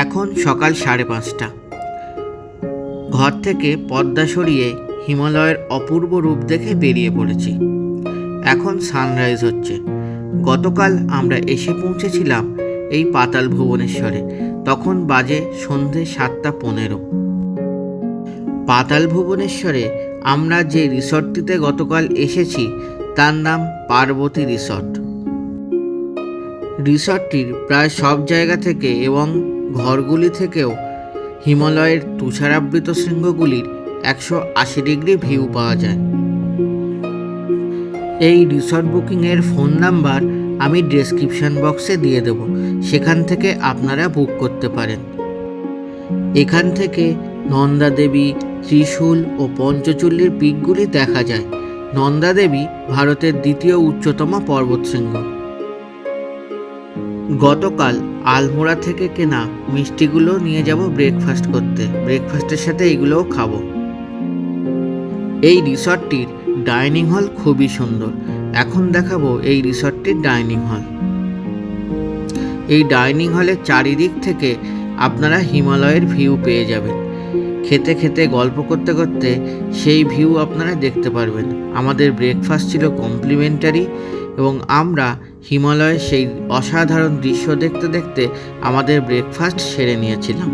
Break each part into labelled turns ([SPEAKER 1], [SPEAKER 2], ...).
[SPEAKER 1] এখন সকাল 5:30। ঘর থেকে পর্দা সরিয়ে হিমালয়ের অপূর্ব রূপ দেখে বেরিয়ে পড়েছি। এখন সানরাইজ হচ্ছে। গতকাল আমরা এসে পৌঁছেছিলাম এই পাতাল ভুবনেশ্বরে। তখন বাজে সন্ধে 7:15। পাতাল ভুবনেশ্বরে আমরা যে রিসর্টটিতে গতকাল এসেছি তার নাম পার্বতী রিসর্ট। রিসর্টটির প্রায় সব জায়গা থেকে এবং ঘরগুলি থেকেও হিমালয়ের তুষারাবৃত শৃঙ্গগুলির 180 ডিগ্রি ভিউ পাওয়া যায়। এই রিসর্ট বুকিংয়ের ফোন নাম্বার আমি ডেসক্রিপশন বক্সে দিয়ে দেব, সেখান থেকে আপনারা বুক করতে পারেন। এখান থেকে নন্দা দেবী, ত্রিশূল ও পঞ্চচূল্যের পিকগুলি দেখা যায়। নন্দা দেবী ভারতের দ্বিতীয় উচ্চতম পর্বতশৃঙ্গ। গতকাল আলমোড়া থেকে কেনা মিষ্টিগুলো নিয়ে যাব ব্রেকফাস্ট করতে। ব্রেকফাস্টের সাথে এগুলোও খাবো। এই রিসর্টটির ডাইনিং হল খুবই সুন্দর। এখন দেখাবো এই রিসর্টটির ডাইনিং হল। এই ডাইনিং হলের চারিদিক থেকে আপনারা হিমালয়ের ভিউ পেয়ে যাবেন। খেতে খেতে গল্প করতে করতে সেই ভিউ আপনারা দেখতে পারবেন। আমাদের ব্রেকফাস্ট ছিল কমপ্লিমেন্টারি এবং আমরা হিমালয়ের সেই অসাধারণ দৃশ্য দেখতে দেখতে আমাদের ব্রেকফাস্ট সেরে নিয়েছিলাম।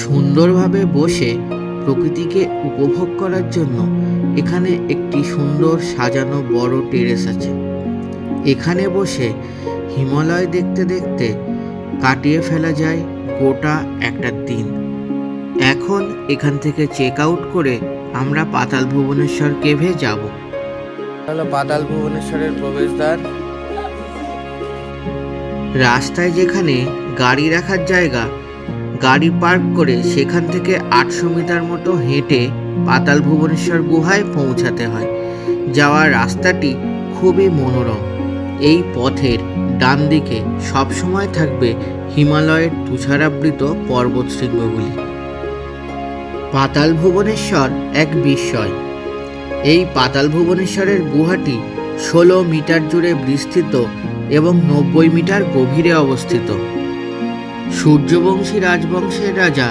[SPEAKER 1] সুন্দরভাবে বসে প্রকৃতিকে উপভোগ করার জন্য এখানে একটি সুন্দর সাজানো বড় টেরেস আছে। এখানে বসে হিমালয় দেখতে দেখতে কাটিয়ে ফেলা যায় গোটা একটা দিন। এখন এখান থেকে চেক আউট করে আমরা পাতাল ভুবনেশ্বর কেভে যাব। হলো পাতাল ভুবনেশ্বরের প্রবেশদ্বার। রাস্তায় যেখানে গাড়ি রাখার জায়গা, গাড়ি পার্ক করে সেখান থেকে 800 মিটার মতো হেঁটে পাতাল ভুবনেশ্বর গুহায় পৌঁছাতে হয়। যাওয়ার রাস্তাটি খুবই মনোরম। এই পথের ডান দিকে সবসময় থাকবে হিমালয়ের তুষারাবৃত পর্বতশৃঙ্গগুলি। পাতাল ভুবনেশ্বর এক বিস্ময়। এই পাতাল ভুবনেশ্বরের গুহাটি 16 মিটার জুড়ে বিস্তৃত এবং 90 মিটার গভীরে অবস্থিত। সূর্যবংশী রাজবংশের রাজা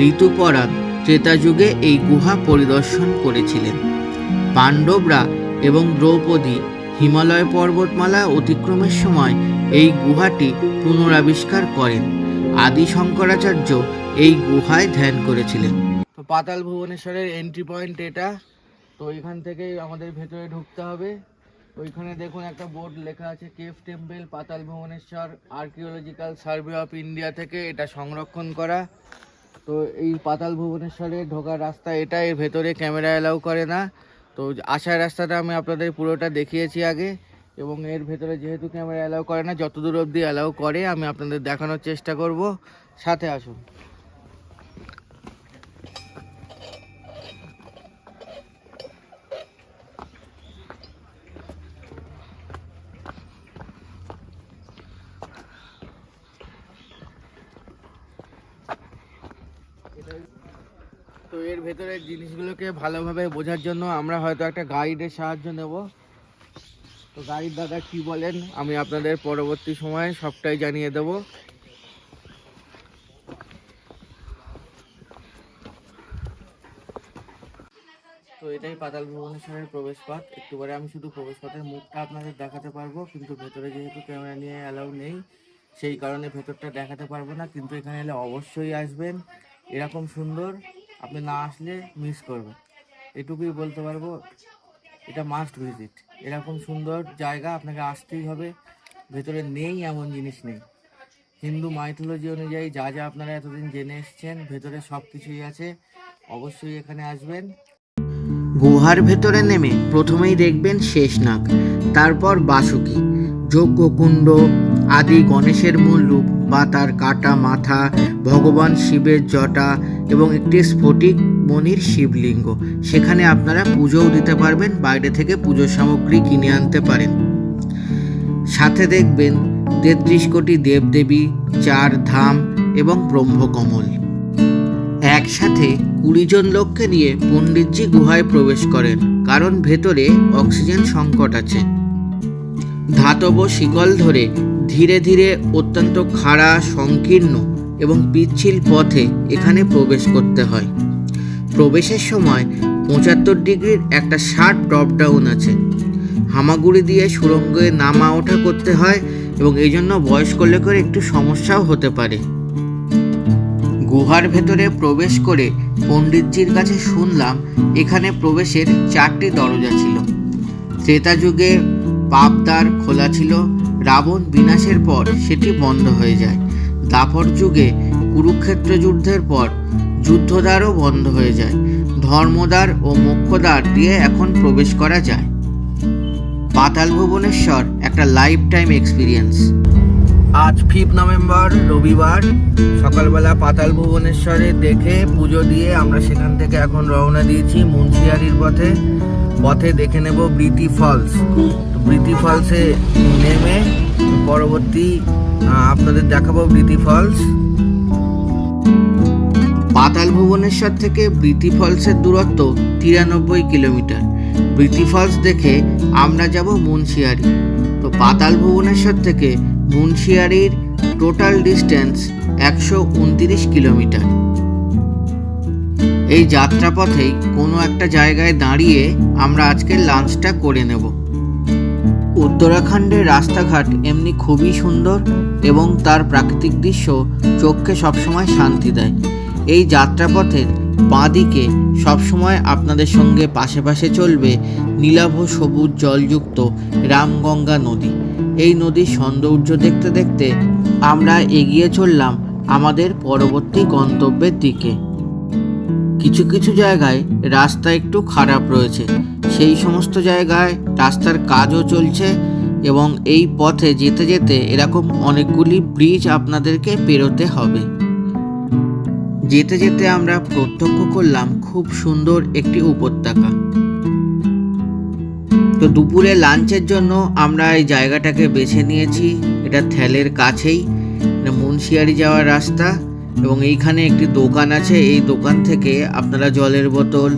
[SPEAKER 1] ঋতুপরাণ ত্রেতা যুগে এই গুহা পরিদর্শন করেছিলেন। পাণ্ডবরা এবং দ্রৌপদী হিমালয় পর্বতমালা অতিক্রমের সময় এই গুহাটি পুনরাবিষ্কার করেন। আদি শঙ্করাচার্য এই গুহায় ধ্যান করেছিলেন। তো পাতাল ভুবনেশ্বরের এন্ট্রি পয়েন্ট এটা। তো এখান থেকেই আমাদের ভেতরে ঢুকতে হবে। ওইখানে দেখুন একটা বোর্ড লেখা আছে কেভ টেম্পল পাতাল Bhubaneswar archaeological survey of India থেকে এটা সংরক্ষণ করা। তো এই পাতাল ভুবনেশ্বরে ঢোকার রাস্তা এটা। এর ভেতরে ক্যামেরা অ্যালাউ করে না। তো আসার রাস্তাটা আমি আপনাদের পুরোটা দেখিয়েছি আগে, এবং এর ভেতরে যেহেতু ক্যামেরা অ্যালাউ করে না, যতদূর অবধি অ্যালাউ করে আমি আপনাদের দেখানোর চেষ্টা করব। সাথে আসুন। তো এর ভেতরের জিনিসগুলোকে ভালোভাবে বোঝার জন্য আমরা হয়তো একটা গাইডের সাহায্য নেব। তো গাইড দাদা কি বলেন আমি আপনাদের পরবর্তী সময়ে সবটাই জানিয়ে দেব। তো এটাই পাতাল ভুবনেশ্বরের প্রবেশপথ। একটু পরে আমি শুধু প্রবেশপথের মুখটা আপনাদের দেখাতে পারবো, কিন্তু ভেতরে যেহেতু ক্যামেরা নিয়ে অ্যালাউ নেই সেই কারণে ভেতরটা দেখাতে পারবো না। কিন্তু এখানে এলে অবশ্যই আসবেন। এরকম সুন্দর আপনি না আসলে মিস করবেন, এটুকুই বলতে পারবো। এটা মাস্ট ভিজিট। এরকম সুন্দর জায়গা আপনাকে আসতেই হবে। ভেতরে নেই এমন জিনিস নেই। হিন্দু মাইথোলজি অনুযায়ী যা যা আপনারা এতদিন জেনে এসছেন ভেতরে সব কিছুই আছে। অবশ্যই এখানে আসবেন। গুহার ভেতরে নেমে প্রথমেই দেখবেন শেষনাগ, তারপর বাসুকি, যজ্ঞকুণ্ড, আদি গণেশের মূল রূপ বা তার কাটা মাথা, ভগবান শিবের জটা এবং একটি স্ফটিক মণির শিবলিঙ্গ। সেখানে আপনারা পুজোও দিতে পারবেন, বাইরে থেকে পুজোর সামগ্রী কিনে আনতে পারেন। সাথে দেখবেন 33 কোটি দেবদেবী, 4 ধাম এবং ব্রহ্মকমল। একসাথে 20 জন লোককে নিয়ে পণ্ডিতজি গুহায় প্রবেশ করেন, কারণ ভেতরে অক্সিজেন সংকট আছে। ধাতব শিকল ধরে
[SPEAKER 2] ধীরে ধীরে অত্যন্ত খাড়া, সংকীর্ণ এবং পিচ্ছিল পথে এখানে প্রবেশ করতে হয়। প্রবেশের সময় 75 ডিগ্রির একটা শার্প ড্রপ ডাউন আছে। হামাগুড়ি দিয়ে সুড়ঙ্গে নামা ওঠা করতে হয় এবং এই জন্য বয়স্ক লোকের একটু সমস্যাও হতে পারে। গুহার ভেতরে প্রবেশ করে পণ্ডিতজির কাছে শুনলাম এখানে প্রবেশের 4টি দরজা ছিল। ত্রেতা যুগে পাপদ্বার খোলা ছিল, রাবণ বিনাশের পর সেটি বন্ধ হয়ে যায়। দাপর যুগে কুরুক্ষেত্র যুদ্ধের পর যুদ্ধদ্বারও বন্ধ হয়ে যায়। ধর্মদ্বার ও মোক্ষদ্বার দিয়ে এখন প্রবেশ করা যায়। পাতাল ভুবনেশ্বর একটা লাইফ টাইম এক্সপিরিয়েন্স।
[SPEAKER 1] আজ 5 নভেম্বর রবিবার সকালবেলা পাতাল ভুবনেশ্বরে দেখে পুজো দিয়ে আমরা সেখান থেকে এখন রওনা দিয়েছি মুন্সিয়ারির পথে দেখে নেব ব্রিতি ফলস। ব্রিতি ফলসে নেমে পরবর্তী আপনাদের দেখাবো ব্রিতি ফলস।
[SPEAKER 2] পাতাল ভুবনেশ্বর থেকে ব্রিতি ফলসের দূরত্ব 93 কিলোমিটার। ব্রিতি ফলস দেখে আমরা যাব মুন্সিয়ারি। তো পাতাল ভুবনেশ্বর থেকে মুন্সিয়ারির টোটাল ডিস্টেন্স 129 কিলোমিটার। এই যাত্রাপথেই কোনো একটা জায়গায় দাঁড়িয়ে আমরা আজকের লাঞ্চটা করে নেব। উত্তরাখণ্ডের রাস্তাঘাট এমনি খুবই সুন্দর এবং তার প্রাকৃতিক দৃশ্য চোখকে সবসময় শান্তি দেয়। এই যাত্রাপথের বাঁদিকে সবসময় আপনাদের সঙ্গে পাশে পাশে চলবে নীলাভ সবুজ জলযুক্ত রামগঙ্গা নদী। এই নদীর সৌন্দর্য দেখতে দেখতে আমরা এগিয়ে চললাম আমাদের পরবর্তী গন্তব্যের দিকে। কিছু কিছু জায়গায় রাস্তা একটু খারাপ রয়েছে, সেই সমস্ত জায়গায় রাস্তার কাজও চলছে এবং এই পথে যেতে যেতে এরকম অনেকগুলি ব্রিজ আপনাদেরকে পেরোতে হবে। যেতে যেতে আমরা প্রত্যক্ষ করলাম খুব সুন্দর একটি উপত্যকা। তো দুপুরে লাঞ্চের জন্য আমরা এই জায়গাটাকে বেছে নিয়েছি। এটা থ্যালের কাছেই, মুন্সিয়ারি যাওয়ার রাস্তা এবং এইখানে একটি দোকান আছে। এই দোকান থেকে আপনারা জলের বোতল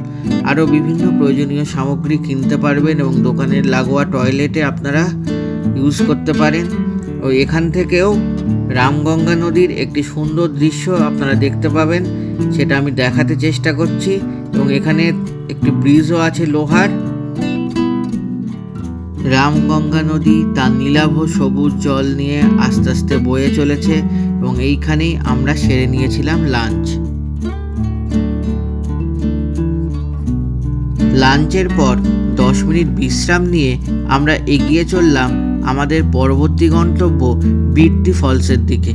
[SPEAKER 2] আরও বিভিন্ন প্রয়োজনীয় সামগ্রী কিনতে পারবেন এবং দোকানের লাগোয়া টয়লেটে আপনারা ইউজ করতে পারেন। ও এখান থেকেও রামগঙ্গা নদীর একটি সুন্দর দৃশ্য আপনারা দেখতে পাবেন, সেটা আমি দেখাতে চেষ্টা করছি। এবং এখানে একটি ব্রিজও আছে লোহার। রামগঙ্গা নদী তার নীলাভ সবুজ জল নিয়ে আস্তে আস্তে বয়ে চলেছে এবং এইখানেই আমরা সেরে নিয়েছিলাম লাঞ্চ। লাঞ্চের পর 10 মিনিট বিশ্রাম নিয়ে আমরা এগিয়ে চললাম আমাদের পরবর্তী গন্তব্য ব্রিতি ফলসের দিকে।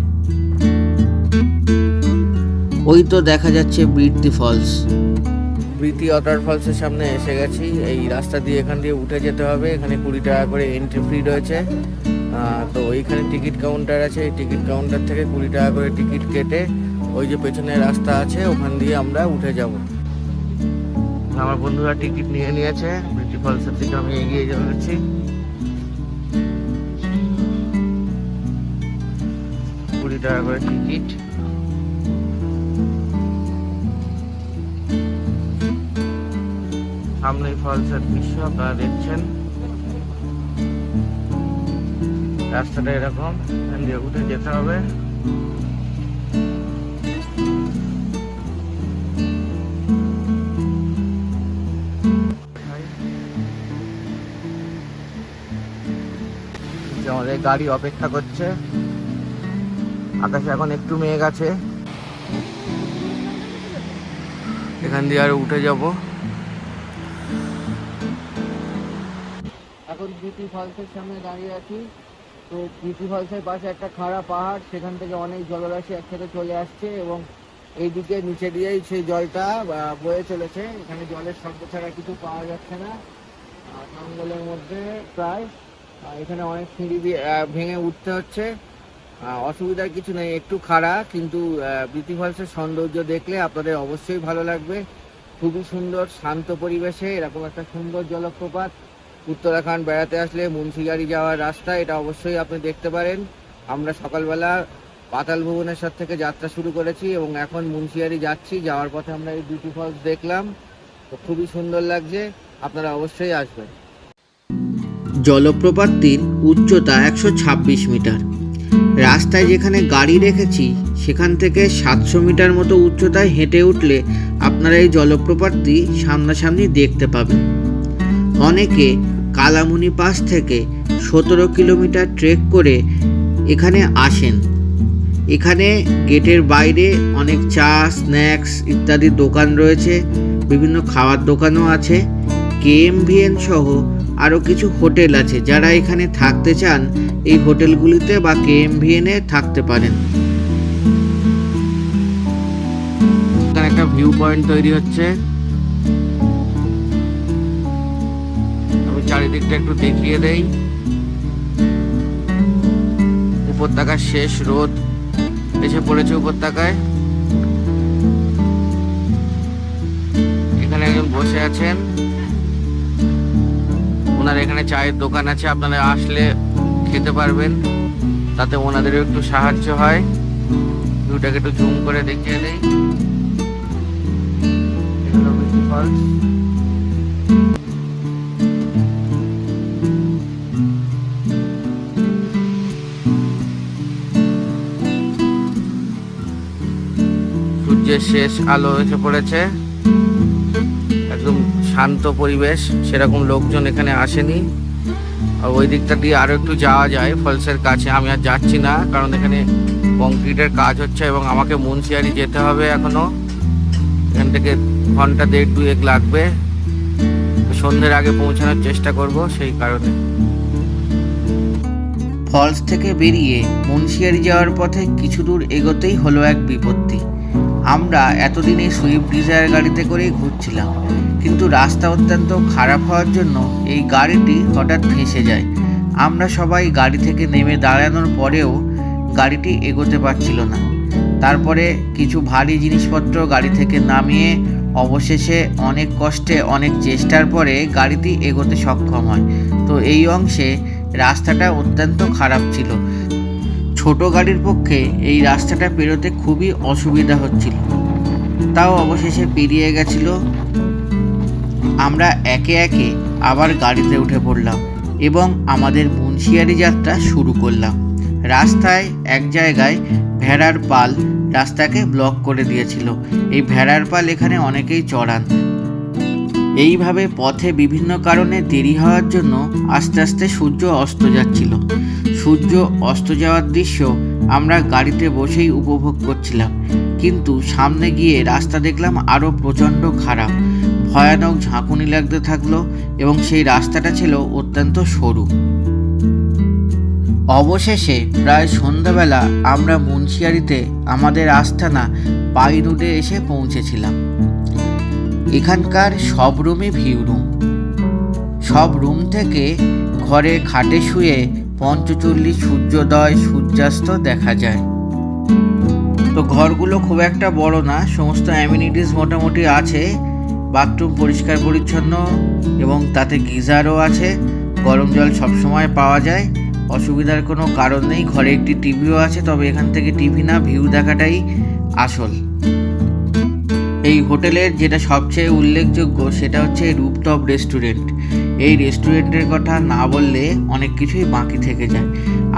[SPEAKER 2] ওই তো দেখা যাচ্ছে ব্রিতি ফলস।
[SPEAKER 1] ব্রিতি ওয়াটারফলসের সামনে এসে গেছি। এই রাস্তা দিয়ে এখান দিয়ে উঠে যেতে হবে। এখানে 20 টাকা করে এন্ট্রি ফি রয়েছে। তো ওইখানে টিকিট কাউন্টার আছে। এই টিকিট কাউন্টার থেকে 20 টাকা করে টিকিট কেটে ওই যে পেছনে রাস্তা আছে ওখান দিয়ে আমরা উঠে যাব। আমার বন্ধুরা টিকিট নিয়ে নিয়েছে। ব্রিতি ফলসের দিকে আমি এগিয়ে যাচ্ছি। টাকা করে টিকিট। সামনে ফলসের দৃশ্য আপনারা দেখছেন। রাস্তাটা এরকম, এখান দিয়ে উঠে যেতে হবে। আমাদের গাড়ি অপেক্ষা করছে। আকাশে এখন একটু মেঘ আছে। এখান দিয়ে আর উঠে যাব। এখন ব্রিতি ফলসের সামনে দাঁড়িয়ে আছি। তো ব্রিতি ফলসের পাশে একটা খাড়া পাহাড়, সেখান থেকে অনেক জলরাশি একসাথে চলে আসছে এবং এইদিকে নিচে দিয়েই সেই জলটা বয়ে চলেছে। এখানে জলের শব্দ ছাড়া কিছু পাওয়া যাচ্ছে না জঙ্গলের মধ্যে প্রায়। এখানে অনেক সিঁড়ি দিয়ে ভেঙে উঠতে হচ্ছে। অসুবিধার কিছু নেই, একটু খাড়া, কিন্তু ব্রিতি ফলসের সৌন্দর্য দেখলে আপনাদের অবশ্যই ভালো লাগবে। খুবই সুন্দর শান্ত পরিবেশে এরকম একটা সুন্দর জলপ্রপাত। উত্তরাখণ্ড বেড়াতে আসলে মুন্সিয়ারি যাওয়ার রাস্তা, এটা অবশ্যই আপনি দেখতে পারেন। আমরা সকালবেলা পাতাল ভুবনেশ্বর থেকে যাত্রা শুরু করেছি এবং এখন মুন্সিয়ারি যাচ্ছি। যাওয়ার পথে আমরা এই ব্রিতি ফলস দেখলাম, তো খুবই সুন্দর লাগছে। আপনারা অবশ্যই আসবেন।
[SPEAKER 2] জলপ্রপাতটির উচ্চতা 126 মিটার রাস্তায় যেখানে গাড়ি রেখেছি সেখান থেকে 700 মিটার মতো উচ্চতায় হেঁটে উঠলে আপনারা এই জলপ্রপাতটি সামনাসামনি দেখতে পাবেন। অনেকে কালামুনি পাস থেকে 17 কিলোমিটার ট্রেক করে এখানে আসেন। এখানে গেটের বাইরে অনেক চা, স্ন্যাক্স ইত্যাদি দোকান রয়েছে, বিভিন্ন খাওয়ার দোকানও আছে। KMVN সহ আরও কিছু হোটেল আছে। যারা এখানে থাকতে চান এই হোটেলগুলিতে বা KMVN এ থাকতে পারেন। এখানে একটা ভিউ পয়েন্ট তৈরি হচ্ছে, আমি চারিদিকটা একটু দেখিয়ে দেই। উপত্যকার শেষ রোদ এসে পড়েছে উপত্যকায়। এখানে একজন বসে আছেন, ওনার এখানে চায়ের দোকান আছে, আপনারা আসলে খেতে পারবেন, তাতে ওনাদেরও একটু সাহায্য হয়। ভিউটাকে একটু জুম করে দেখিয়ে দেই। এগুলো বেশি ফলস। সূর্যের শেষ আলো এসে পড়েছে, একদম শান্ত পরিবেশ, সেরকম লোকজন এখানে আসেনি। আর ওই দিকটা দিয়ে আরো একটু যাওয়া যায় ফলসের কাছে, আমি আর যাচ্ছি না কারণ এখানে কংক্রিটের কাজ হচ্ছে এবং আমাকে মুন্সিয়ারি যেতে হবে এখনো। এখান থেকে ঘন্টা 1.5-2 লাগবে, সন্ধ্যের আগে পৌঁছানোর চেষ্টা করব সেই কারণে। ফলস থেকে বেরিয়ে মুন্সিয়ারি যাওয়ার পথে কিছু দূর এগোতেই হলো এক বিপত্তি। আমরা এতদিনে সুইফট ডিজায়ার গাড়িতে করেই ঘুরছিলাম, কিন্তু রাস্তা অত্যন্ত খারাপ হওয়ার জন্য এই গাড়িটি হঠাৎ ফেঁসে যায়। আমরা সবাই গাড়ি থেকে নেমে দাঁড়ানোর পরেও গাড়িটি এগোতে পারছিল না। তারপরে কিছু ভারী জিনিসপত্র গাড়ি থেকে নামিয়ে অবশেষে অনেক কষ্টে অনেক চেষ্টার পরে গাড়িটি এগোতে সক্ষম হয়। তো এই অংশে রাস্তাটা অত্যন্ত খারাপ ছিল। ছোট গাড়ির পক্ষে এই রাস্তাটা পেরোতে খুবই অসুবিধা হচ্ছিল, তাও অবশেষে পেরিয়ে গেছিল। আমরা একে একে আবার গাড়িতে উঠে পড়লাম এবং আমাদের মুন্সিয়ারি যাত্রা শুরু করলাম। রাস্তায় এক জায়গায় ভেড়ার পাল রাস্তাকে ব্লক করে দিয়েছিল। এই ভেড়ার পাল এখানে অনেকেই চড়ান। এইভাবে পথে বিভিন্ন কারণে দেরি হওয়ার জন্য আস্তে আস্তে সূর্য অস্ত যাচ্ছিল। সূর্য অস্ত যাওয়ার দৃশ্য আমরা গাড়িতে বসেই উপভোগ করছিলাম, কিন্তু সামনে গিয়ে রাস্তা দেখলাম আরও প্রচণ্ড খারাপ, ভয়ানক ঝাঁকুনি লাগতে থাকলো এবং সেই রাস্তাটা ছিল অত্যন্ত সরু। অবশেষে প্রায় সন্ধ্যাবেলা আমরা মুন্সিয়ারিতে আমাদের আস্তানা পাইরুডে এসে পৌঁছেছিলাম। এখানকার সব রুমই ভিউ রুম। সব রুম থেকে ঘরে খাটে শুয়ে পঞ্চচল্লি সূর্যোদয় সূর্যাস্ত দেখা যায়। তো ঘরগুলো খুব একটা বড় না, সমস্ত অ্যামিনিটিস মোটামুটি আছে। বাথরুম পরিষ্কার পরিচ্ছন্ন এবং তাতে গিজারও আছে, গরম জল সবসময় পাওয়া যায়, অসুবিধার কোনো কারণ নেই। ঘরে একটি টিভিও আছে, তবে এখান থেকে টিভি না, ভিউ দেখাটাই আসল। এই হোটেলের যেটা সবচেয়ে উল্লেখযোগ্য সেটা হচ্ছে রুফটপ রেস্টুরেন্ট। এই রেস্টুরেন্টের কথা না বললে অনেক কিছুই বাকি থেকে যায়।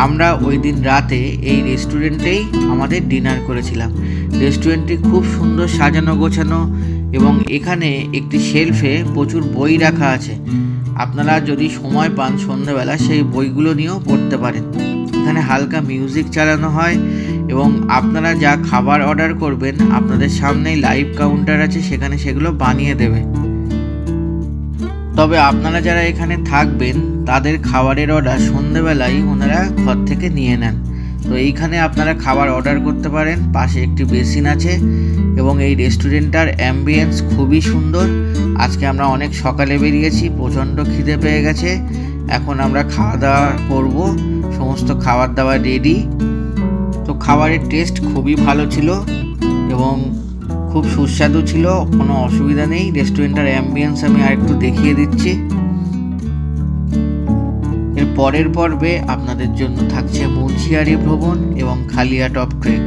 [SPEAKER 2] আমরা ওই দিন রাতে এই রেস্টুরেন্টেই আমাদের ডিনার করেছিলাম। রেস্টুরেন্টটি খুব সুন্দর সাজানো গোছানো এবং এখানে একটি শেলফে প্রচুর বই রাখা আছে। আপনারা যদি সময় পান সন্ধ্যাবেলা সেই বইগুলো নিয়েও পড়তে পারেন। এখানে হালকা মিউজিক চালানো হয় এবং আপনারা যা খাবার অর্ডার করবেন আপনাদের সামনেই লাইভ কাউন্টার আছে, সেখানে সেগুলো বানিয়ে দেবে। তবে আপনারা যারা এখানে থাকবেন তাদের খাবারের অর্ডার সন্ধ্যেবেলায় ওনারা ঘর থেকে নিয়ে নেন। তো এইখানে আপনারা খাবার অর্ডার করতে পারেন। পাশে একটি বেসিন আছে এবং এই রেস্টুরেন্টটার অ্যাম্বিয়েন্স খুবই সুন্দর। আজকে আমরা অনেক সকালে বেরিয়েছি, প্রচণ্ড খিদে পেয়ে গেছে। এখন আমরা খাওয়া দাওয়া করব, সমস্ত খাবার দাবার রেডি। তো খাবারের টেস্ট খুবই ভালো ছিল এবং খুব সুস্বাদু ছিল, কোনো অসুবিধা নেই। রেস্টুরেন্টের অ্যাম্বিয়েন্স আমি আর একটু দেখিয়ে দিচ্ছি। এর পরের পর্বে আপনাদের জন্য থাকছে মুন্সিয়ারি ভ্রমণ এবং খালিয়াটপ ট্রেক।